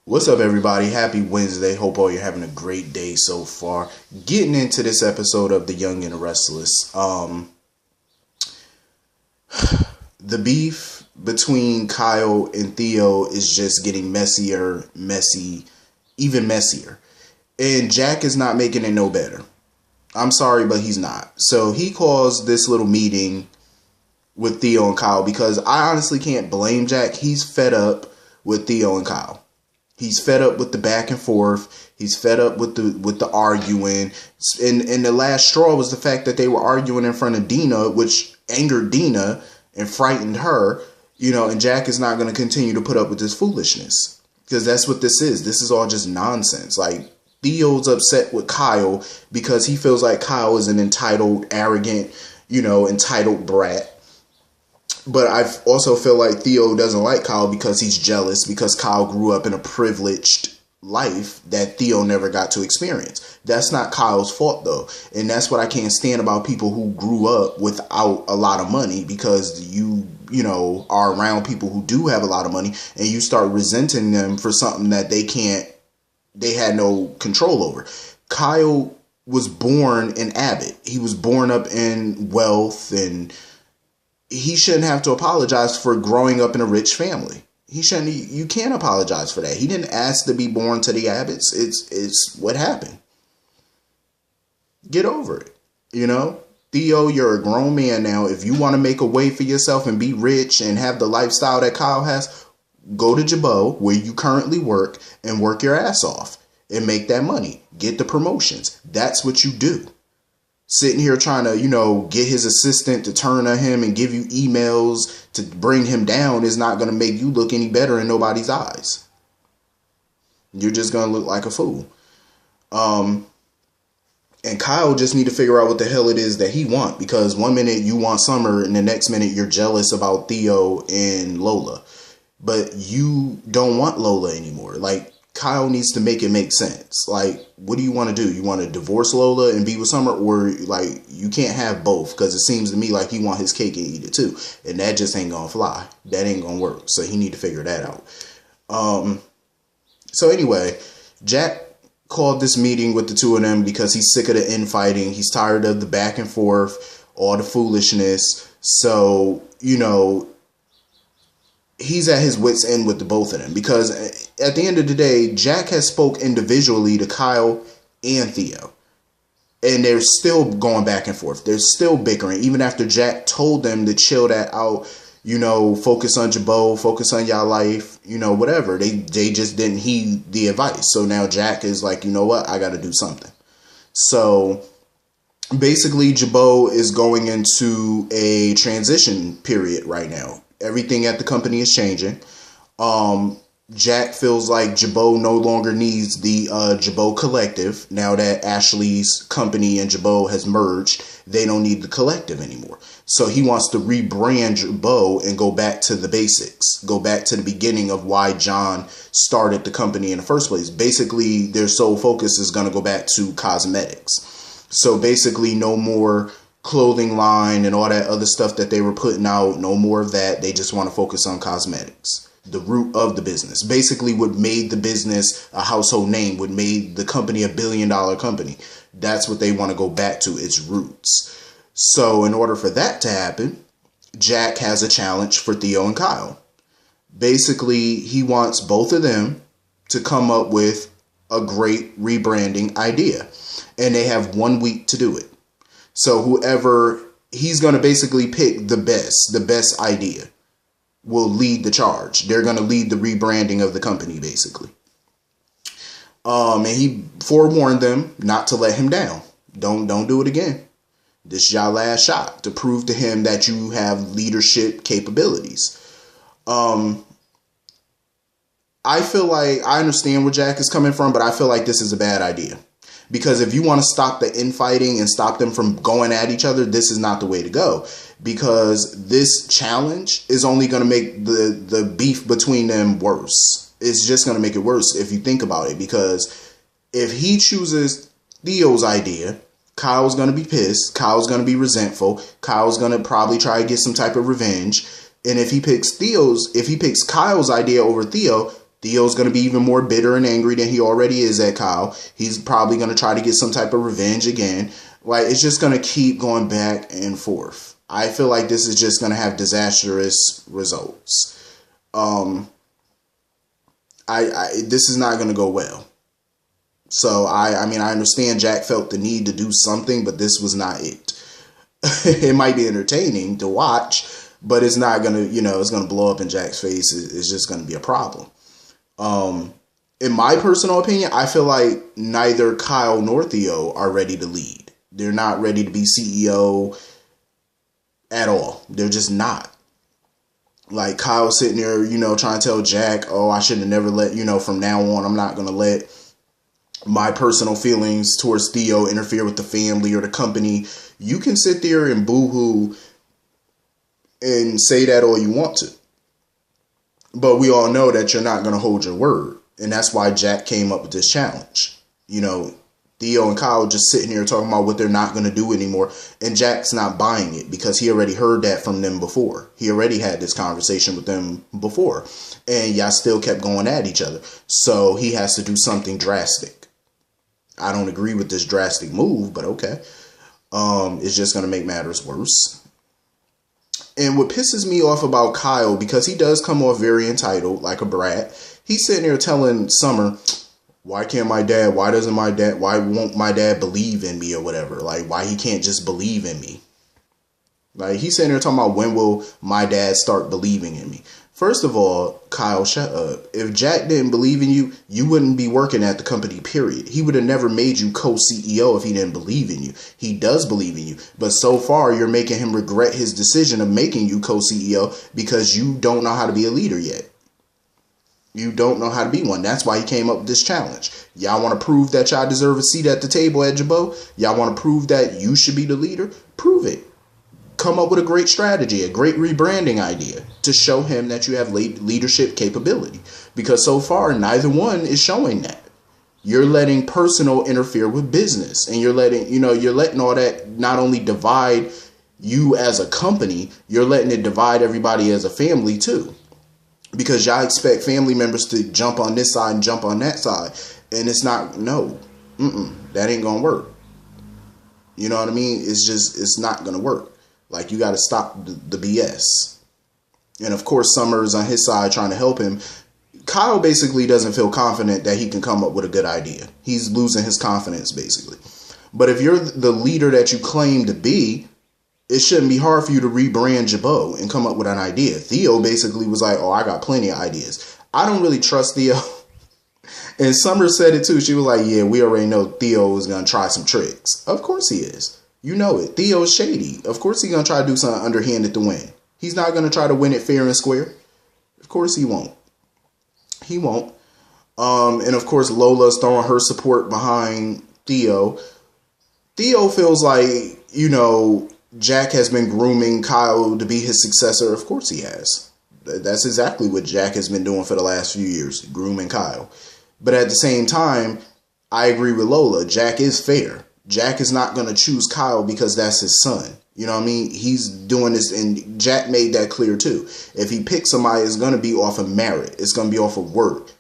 What's up, everybody? Happy Wednesday. Hope all you're having a great day so far. Getting into this episode of The Young and the Restless. The beef between Kyle and Theo is just getting even messier. And Jack is not making it no better. I'm sorry, but he's not. So he calls this little meeting with Theo and Kyle because I honestly can't blame Jack. He's fed up with Theo and Kyle. He's fed up with the back and forth. He's fed up with the arguing. And the last straw was the fact that they were arguing in front of Dina, which angered Dina and frightened her. And Jack is not going to continue to put up with this foolishness because that's what this is. This is all just nonsense. Like, Theo's upset with Kyle because he feels like Kyle is an entitled, arrogant, entitled brat. But I also feel like Theo doesn't like Kyle because he's jealous because Kyle grew up in a privileged life that Theo never got to experience. That's not Kyle's fault, though. And that's what I can't stand about people who grew up without a lot of money, because you are around people who do have a lot of money and you start resenting them for something that they had no control over. Kyle was born in Abbott. He was born up in wealth, and he shouldn't have to apologize for growing up in a rich family. You can't apologize for that. He didn't ask to be born to the Abbotts. It's what happened. Get over it. Theo, you're a grown man now. If you want to make a way for yourself and be rich and have the lifestyle that Kyle has, go to Jabot, where you currently work, and work your ass off and make that money. Get the promotions. That's what you do. Sitting here trying to, get his assistant to turn on him and give you emails to bring him down is not going to make you look any better in nobody's eyes. You're just going to look like a fool. And Kyle just need to figure out what the hell it is that he want, because one minute you want Summer and the next minute you're jealous about Theo and Lola. But you don't want Lola anymore. Like, Kyle needs to make it make sense. Like, what do you want to do? You want to divorce Lola and be with Summer? Or, like, you can't have both, because it seems to me like he want his cake and eat it too. And that just ain't going to fly. That ain't going to work. So he need to figure that out. So anyway, Jack called this meeting with the two of them because he's sick of the infighting. He's tired of the back and forth, all the foolishness. So, he's at his wit's end with the both of them, because at the end of the day, Jack has spoke individually to Kyle and Theo, and they're still going back and forth. They're still bickering, even after Jack told them to chill that out, focus on Jabot, focus on y'all life, whatever. They just didn't heed the advice. So now Jack is like, you know what, I got to do something. So basically, Jabot is going into a transition period right now. Everything at the company is changing. Jack feels like Jabot no longer needs the Jabot collective. Now that Ashley's company and Jabot has merged, they don't need the collective anymore. So he wants to rebrand Jabot and go back to the basics. Go back to the beginning of why John started the company in the first place. Basically, their sole focus is going to go back to cosmetics. So basically, no more clothing line and all that other stuff that they were putting out. No more of that. They just want to focus on cosmetics, the root of the business. Basically, what made the business a household name, what made the company a $1 billion company. That's what they want to go back to, its roots. So in order for that to happen, Jack has a challenge for Theo and Kyle. Basically, he wants both of them to come up with a great rebranding idea, and they have 1 week to do it. So he's going to basically pick the best idea will lead the charge. They're going to lead the rebranding of the company, basically. And he forewarned them not to let him down. Don't do it again. This is y'all last shot to prove to him that you have leadership capabilities. I feel like I understand where Jack is coming from, but I feel like this is a bad idea. Because if you want to stop the infighting and stop them from going at each other, this is not the way to go. Because this challenge is only going to make the beef between them worse. It's just going to make it worse if you think about it. Because if he chooses Theo's idea, Kyle's going to be pissed. Kyle's going to be resentful. Kyle's going to probably try to get some type of revenge. And if he picks Kyle's idea over Theo, Theo's going to be even more bitter and angry than he already is at Kyle. He's probably going to try to get some type of revenge again. Like, it's just going to keep going back and forth. I feel like this is just going to have disastrous results. This is not going to go well. So, I mean, I understand Jack felt the need to do something, but this was not it. It might be entertaining to watch, but it's not going to, it's going to blow up in Jack's face. It's just going to be a problem. In my personal opinion, I feel like neither Kyle nor Theo are ready to lead. They're not ready to be CEO at all. They're just not. Like, Kyle sitting there, trying to tell Jack, oh, I should have never let, from now on, I'm not going to let my personal feelings towards Theo interfere with the family or the company. You can sit there and boo-hoo and say that all you want to. But we all know that you're not going to hold your word. And that's why Jack came up with this challenge. Theo and Kyle just sitting here talking about what they're not going to do anymore. And Jack's not buying it because he already heard that from them before. He already had this conversation with them before. And y'all still kept going at each other. So he has to do something drastic. I don't agree with this drastic move, but okay. It's just going to make matters worse. And what pisses me off about Kyle, because he does come off very entitled, like a brat. He's sitting there telling Summer, why won't my dad believe in me or whatever? Like, why he can't just believe in me? Like, he's sitting there talking about, when will my dad start believing in me? First of all, Kyle, shut up. If Jack didn't believe in you, you wouldn't be working at the company, period. He would have never made you co-CEO if he didn't believe in you. He does believe in you. But so far, you're making him regret his decision of making you co-CEO because you don't know how to be a leader yet. You don't know how to be one. That's why he came up with this challenge. Y'all want to prove that y'all deserve a seat at the table at Jabot? Y'all want to prove that you should be the leader? Prove it. Come up with a great strategy, a great rebranding idea to show him that you have leadership capability. Because so far, neither one is showing that. You're letting personal interfere with business. And you're letting all that not only divide you as a company, you're letting it divide everybody as a family too. Because y'all expect family members to jump on this side and jump on that side. And it's not, that ain't going to work. You know what I mean? It's not going to work. Like, you got to stop the BS. And of course, Summer's on his side trying to help him. Kyle basically doesn't feel confident that he can come up with a good idea. He's losing his confidence, basically. But if you're the leader that you claim to be, it shouldn't be hard for you to rebrand Jabot and come up with an idea. Theo basically was like, oh, I got plenty of ideas. I don't really trust Theo. And Summer said it too. She was like, yeah, we already know Theo is going to try some tricks. Of course he is. You know it. Theo's shady. Of course he's going to try to do something underhanded to win. He's not going to try to win it fair and square. Of course he won't. He won't. And of course Lola's throwing her support behind Theo. Theo feels like, Jack has been grooming Kyle to be his successor. Of course he has. That's exactly what Jack has been doing for the last few years, grooming Kyle. But at the same time, I agree with Lola. Jack is fair. Jack is not going to choose Kyle because that's his son. You know what I mean? He's doing this, and Jack made that clear too. If he picks somebody, it's going to be off of merit. It's going to be off of work.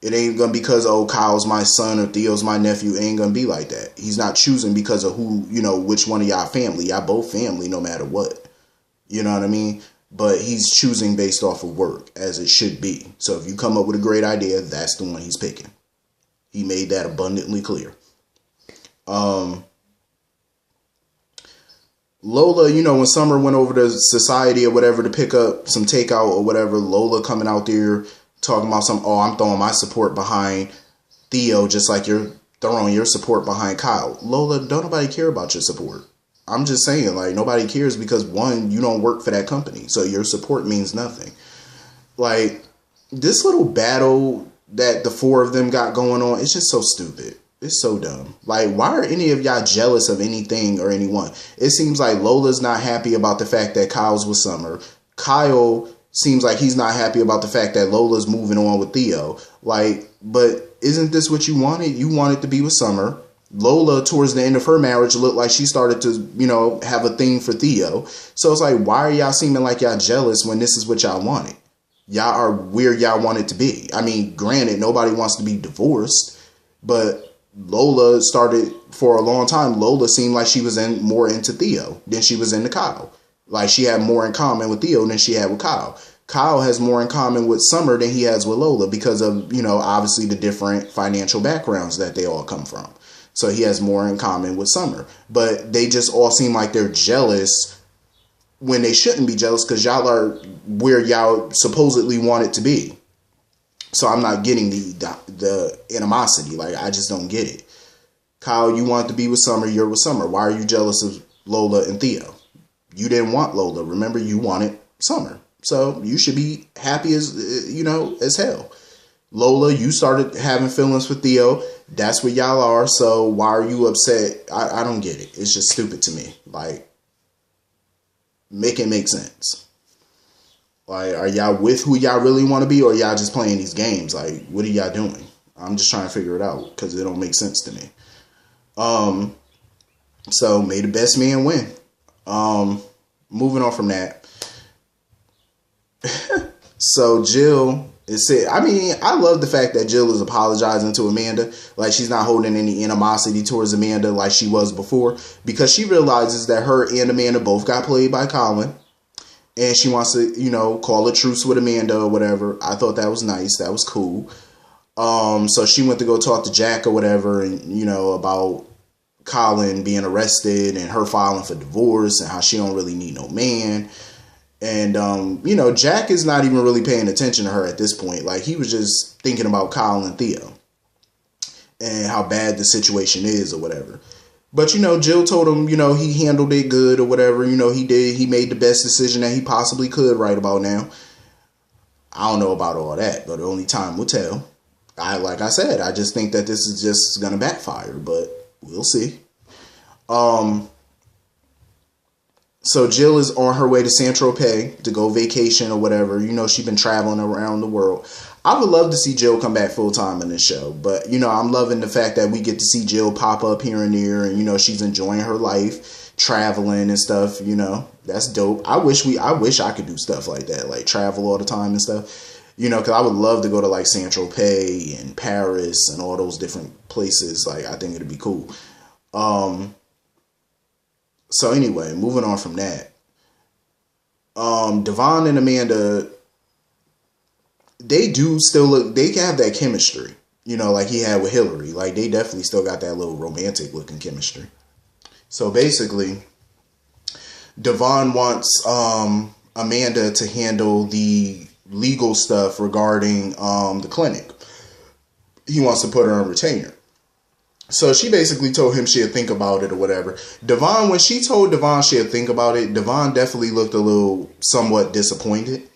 It ain't going to be because, oh, Kyle's my son or Theo's my nephew. It ain't going to be like that. He's not choosing because of who, which one of y'all family. Y'all both family no matter what. You know what I mean? But he's choosing based off of work, as it should be. So if you come up with a great idea, that's the one he's picking. He made that abundantly clear. Lola, when Summer went over to Society or whatever to pick up some takeout or whatever, Lola coming out there talking about I'm throwing my support behind Theo just like you're throwing your support behind Kyle. Lola, don't nobody care about your support. I'm just saying, like, nobody cares because, one, you don't work for that company, so your support means nothing. Like, this little battle that the four of them got going on, it's just so stupid. It's so dumb. Like, why are any of y'all jealous of anything or anyone? It seems like Lola's not happy about the fact that Kyle's with Summer. Kyle seems like he's not happy about the fact that Lola's moving on with Theo. Like, but isn't this what you wanted? You wanted to be with Summer. Lola, towards the end of her marriage, looked like she started to, have a thing for Theo. So it's like, why are y'all seeming like y'all jealous when this is what y'all wanted? Y'all are where y'all want it to be. I mean, granted, nobody wants to be divorced, but Lola started for a long time. Lola seemed like she was more into Theo than she was into Kyle. Like, she had more in common with Theo than she had with Kyle. Kyle has more in common with Summer than he has with Lola because of, obviously the different financial backgrounds that they all come from. So he has more in common with Summer. But they just all seem like they're jealous when they shouldn't be jealous, because y'all are where y'all supposedly want it to be. So I'm not getting the animosity. Like, I just don't get it. Kyle, you want to be with Summer, you're with Summer. Why are you jealous of Lola and Theo? You didn't want Lola. Remember, you wanted Summer. So you should be happy as hell. Lola, you started having feelings for Theo. That's what y'all are. So why are you upset? I don't get it. It's just stupid to me. Like, make it make sense. Like, are y'all with who y'all really want to be, or y'all just playing these games? Like, what are y'all doing? I'm just trying to figure it out because it don't make sense to me. So may the best man win. Moving on from that. So Jill is said, I mean, I love the fact that Jill is apologizing to Amanda. Like, she's not holding any animosity towards Amanda like she was before, because she realizes that her and Amanda both got played by Colin, and she wants to, call a truce with Amanda or whatever. I thought that was nice. That was cool. So she went to go talk to Jack or whatever, and, about Colin being arrested and her filing for divorce and how she don't really need no man. And, Jack is not even really paying attention to her at this point. Like, he was just thinking about Kyle and Theo and how bad the situation is or whatever. But, Jill told him, he handled it good or whatever. He made the best decision that he possibly could right about now. I don't know about all that, but only time will tell. Like I said, I just think that this is just going to backfire, but we'll see. So Jill is on her way to Saint-Tropez to go vacation or whatever. She's been traveling around the world. I would love to see Jill come back full time in this show. But, I'm loving the fact that we get to see Jill pop up here and there. And, she's enjoying her life, traveling and stuff. That's dope. I wish I could do stuff like that, like travel all the time and stuff. Because I would love to go to like Saint-Tropez and Paris and all those different places. Like, I think it'd be cool. So anyway, moving on from that. Devon and Amanda, they do still look, they have that chemistry, like he had with Hillary. Like, they definitely still got that little romantic looking chemistry. So basically, Devon wants Amanda to handle the legal stuff regarding the clinic. He wants to put her on retainer. So she basically told him she'd think about it or whatever. Devon, when she told Devon she'd think about it, Devon definitely looked a little somewhat disappointed.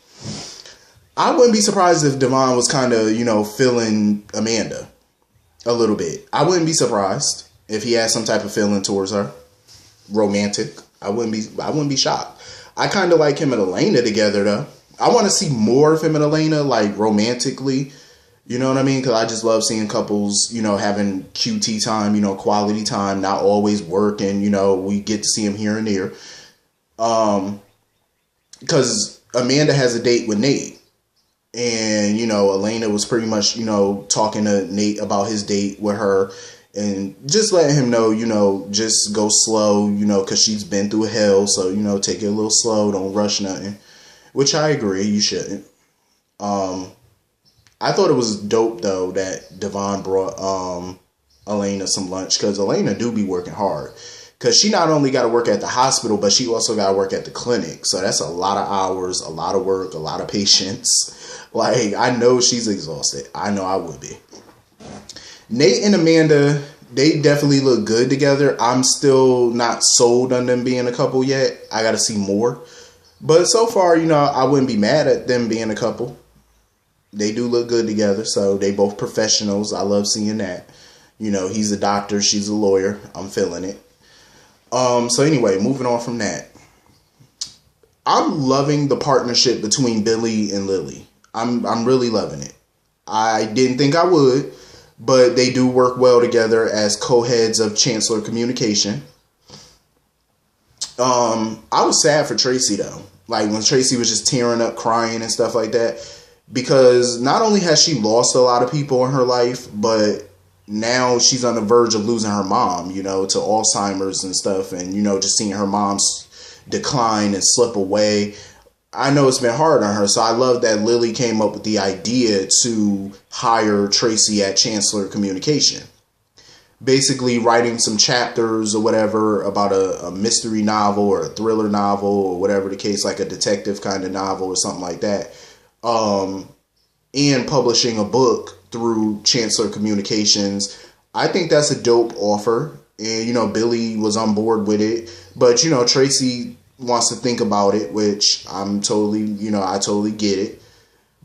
I wouldn't be surprised if Devon was kind of, feeling Amanda a little bit. I wouldn't be surprised if he had some type of feeling towards her. Romantic. I wouldn't be shocked. I kind of like him and Elena together though. I want to see more of him and Elena, like romantically. You know what I mean? Because I just love seeing couples, having QT time, quality time, not always work. And, we get to see them here and there. Because Amanda has a date with Nate. And, Elena was pretty much, talking to Nate about his date with her. And just letting him know, just go slow, because she's been through hell. So, take it a little slow. Don't rush nothing. Which I agree. You shouldn't. I thought it was dope, though, that Devon brought Elena some lunch, because Elena do be working hard. Because she not only got to work at the hospital, but she also got to work at the clinic. So that's a lot of hours, a lot of work, a lot of patience. Like, I know she's exhausted. I know I would be. Nate and Amanda, they definitely look good together. I'm still not sold on them being a couple yet. I got to see more. But so far, I wouldn't be mad at them being a couple. They do look good together, so they both professionals. I love seeing that. He's a doctor, she's a lawyer. I'm feeling it. So anyway, moving on from that. I'm loving the partnership between Billy and Lily. I'm really loving it. I didn't think I would, but they do work well together as co-heads of Chancellor Communication. I was sad for Tracy though. Like when Tracy was just tearing up, crying and stuff like that. because not only has she lost a lot of people in her life, but now she's on the verge of losing her mom, to Alzheimer's and stuff, and, just seeing her mom's decline and slip away. I know it's been hard on her, so I love that Lily came up with the idea to hire Tracy at Chancellor Communication. Basically writing some chapters or whatever about a mystery novel or a thriller novel or whatever the case, like a detective kind of novel or something like that. And publishing a book through Chancellor Communications. I think that's a dope offer. And, Billy was on board with it. But, Tracy wants to think about it, which I'm totally, I totally get it.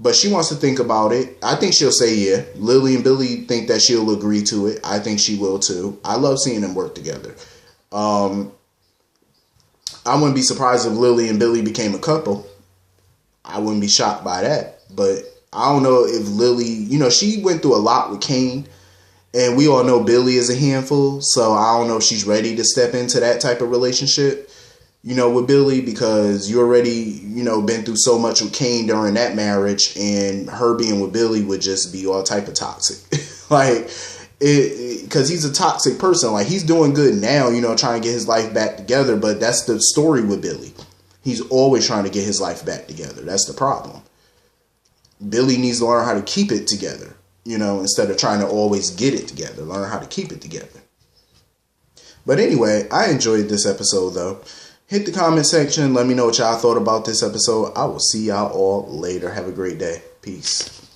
But she wants to think about it. I think she'll say yeah. Lily and Billy think that she'll agree to it. I think she will too. I love seeing them work together. I wouldn't be surprised if Lily and Billy became a couple. I wouldn't be shocked by that. But I don't know if Lily, she went through a lot with Kane. And we all know Billy is a handful. So I don't know if she's ready to step into that type of relationship, with Billy, because you already, been through so much with Kane during that marriage, and her being with Billy would just be all type of toxic. Because he's a toxic person. Like, he's doing good now, trying to get his life back together, but that's the story with Billy. He's always trying to get his life back together. That's the problem. Billy needs to learn how to keep it together, instead of trying to always get it together. Learn how to keep it together. But anyway, I enjoyed this episode, though. Hit the comment section. Let me know what y'all thought about this episode. I will see y'all all later. Have a great day. Peace.